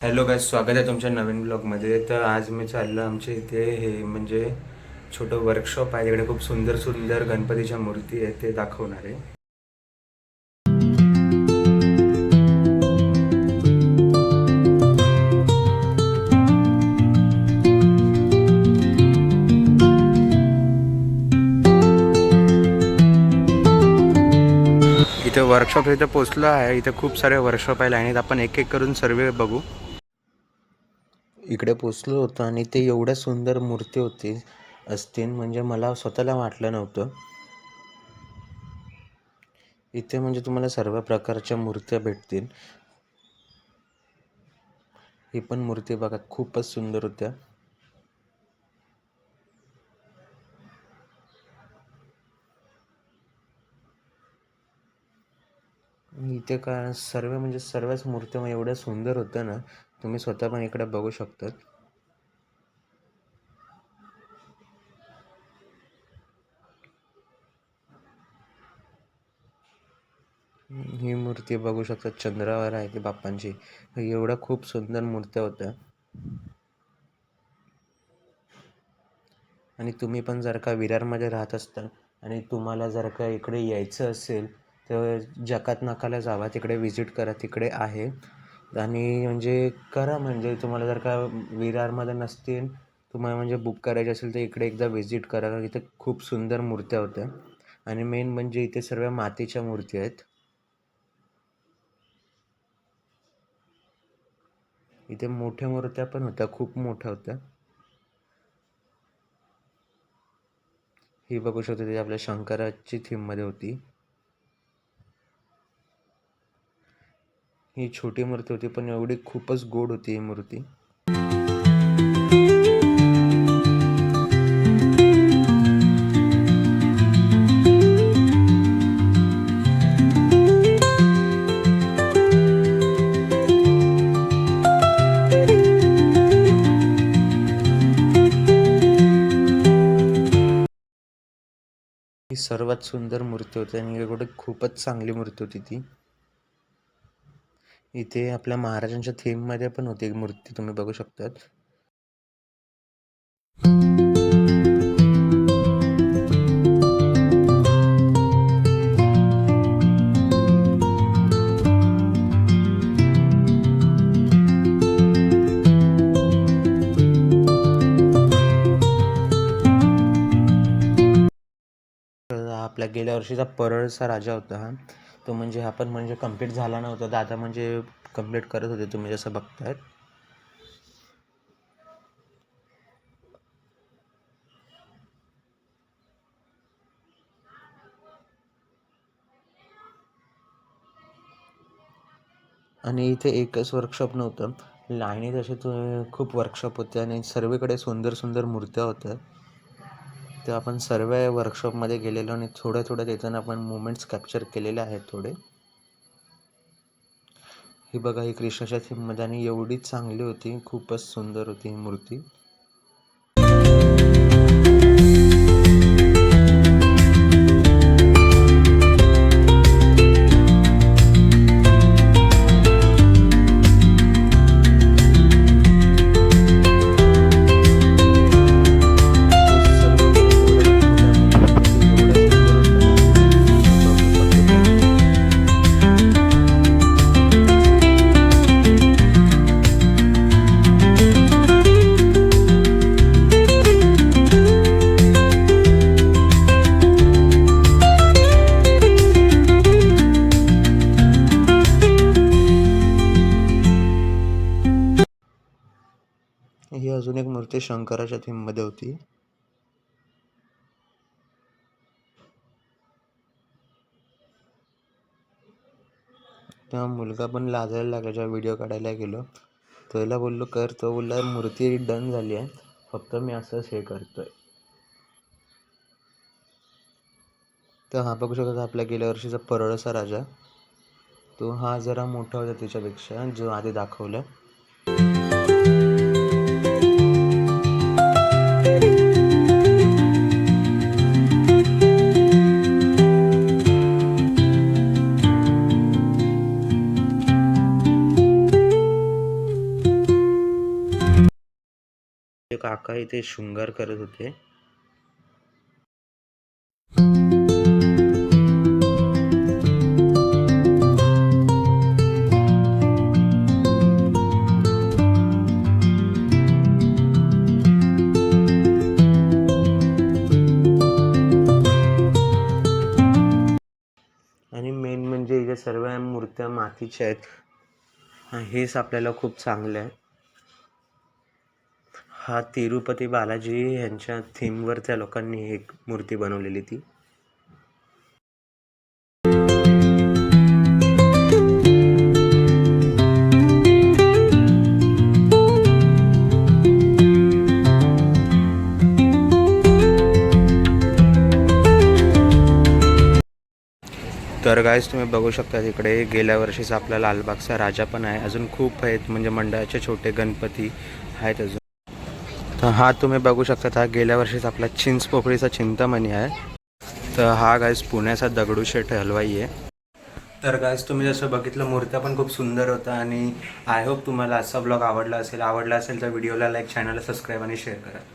Hello guys, स्वागत आहे तुमच्या नवीन ब्लॉगमध्ये. तर आज मी चाललो आमच्या इथे हे म्हणजे छोटं वर्कशॉप आहे. तिकडे खूप सुंदर सुंदर गणपतीच्या मूर्ती आहेत, ते दाखवणार आहे. इथे वर्कशॉप इथे पोचलो आहे. इथे खूप सारे वर्कशॉप आहे लाईनीत. आपण एक एक करून सर्व बघू. इकडे पोचलो होतो आणि ते एवढ्या सुंदर मूर्ती होती असतील म्हणजे मला स्वतःला वाटलं नव्हतं. इथे म्हणजे तुम्हाला सर्व प्रकारच्या मूर्त्या भेटतील. ही पण मूर्ती बघा, खूपच सुंदर होत्या. इथे काय सर्व म्हणजे सर्वच मूर्त्या एवढ्या सुंदर होत्या ना, तुम्ही स्वतः पण इकडे बघू शकतात. ही मूर्ती बघू शकता, चंद्रावर आहे ती बाप्पांची. एवढ्या खूप सुंदर मूर्त्या होत्या. आणि तुम्ही पण जर का विरारमध्ये राहत असता आणि तुम्हाला जर का इकडे यायचं असेल तर जकात नाकाला जावा, तिकडे व्हिजिट करा, तिकडे आहे. आणि म्हणजे करा, म्हणजे तुम्हाला जर का विरारमध्ये नसतील, तुम्हाला म्हणजे बुक करायचे असेल तर इकडे एकदा व्हिजिट करा. इथे खूप सुंदर मूर्त्या होत्या आणि मेन म्हणजे इथे सर्व मातीच्या मूर्ती आहेत. इथे मोठ्या मूर्त्या पण होत्या, खूप मोठ्या होत्या. ही बघू शकतो, ती आपल्या शंकराची थीममध्ये होती. ही छोटी मूर्ती होती पण एवढी खूपच गोड होती ही मूर्ती. ही सर्वात सुंदर मूर्ती होती आणि एवढी खूपच चांगली मूर्ती होती ती. इथे आपल्या महाराजांच्या थीम मध्ये पण होती एक मूर्ती, तुम्ही बघू शकतात. आपल्या गेल्या वर्षीचा परळचा राजा होता हा. तो म्हणजे हा पण म्हणजे कम्प्लीट झाला नव्हता, दादा म्हणजे कम्प्लीट करत होते, तुम्ही जसं बघतायत. आणि इथे एकच वर्कशॉप नव्हतं, लाईनीत असे खूप वर्कशॉप होते आणि सर्वीकडे सुंदर सुंदर मूर्त्या होत्या. तर आपण सर्व वर्कशॉपमध्ये गेलेलो आणि थोड्या थोड्या त्याच्यानं आपण मुमेंट्स कॅप्चर केलेले आहेत थोडे. ही बघा, ही कृष्णाच्या थीममध्ये आणि एवढी चांगली होती, खूपच सुंदर होती ही मूर्ती. ही अजून एक मूर्ती शंकराच्या थीममध्ये होती. तेव्हा मुलगा पण लाजायला लागला जेव्हा व्हिडिओ काढायला गेलो. त्याला बोललो कर, तो बोलला मूर्ती डन झाली आहे, फक्त मी असंच हे करतोय. तर हा बघू शकता आपल्या गेल्या वर्षीचा परळचा राजा. तो हा जरा मोठा होता त्याच्यापेक्षा, जो आधी दाखवला. काका इथे शृंगार करत होते. आणि मेन म्हणजे इथे सर्व मूर्त्या मातीच्या आहेत. हेच आपल्याला खूप चांगलं आहे. हा तिरुपती बालाजी यांच्या थीमवर त्या लोकांनी एक मूर्ती बनवलेली ती. तर गाईस तुम्ही बघू शकता तिकडे गेल्या वर्षीचा आपला लालबागचा राजा पण आहे. अजून खूप आहेत म्हणजे मंडळाचे छोटे गणपती आहेत अजून. तर हा तुम्ही बघू शकता हा गेल्या वर्षीचा आपला चिंचपोकळीचा चिंतामणी आहे. तर हा गाईस पुण्याचा दगडूशेठ हलवाई आहे. तर गाईस तुम्ही जसं बघितलं मूर्त्या पण खूप सुंदर होता आणि आय होप तुम्हाला आजचा ब्लॉग आवडला असेल तर व्हिडिओला लाईक, चॅनलला सबस्क्राईब आणि शेअर करा.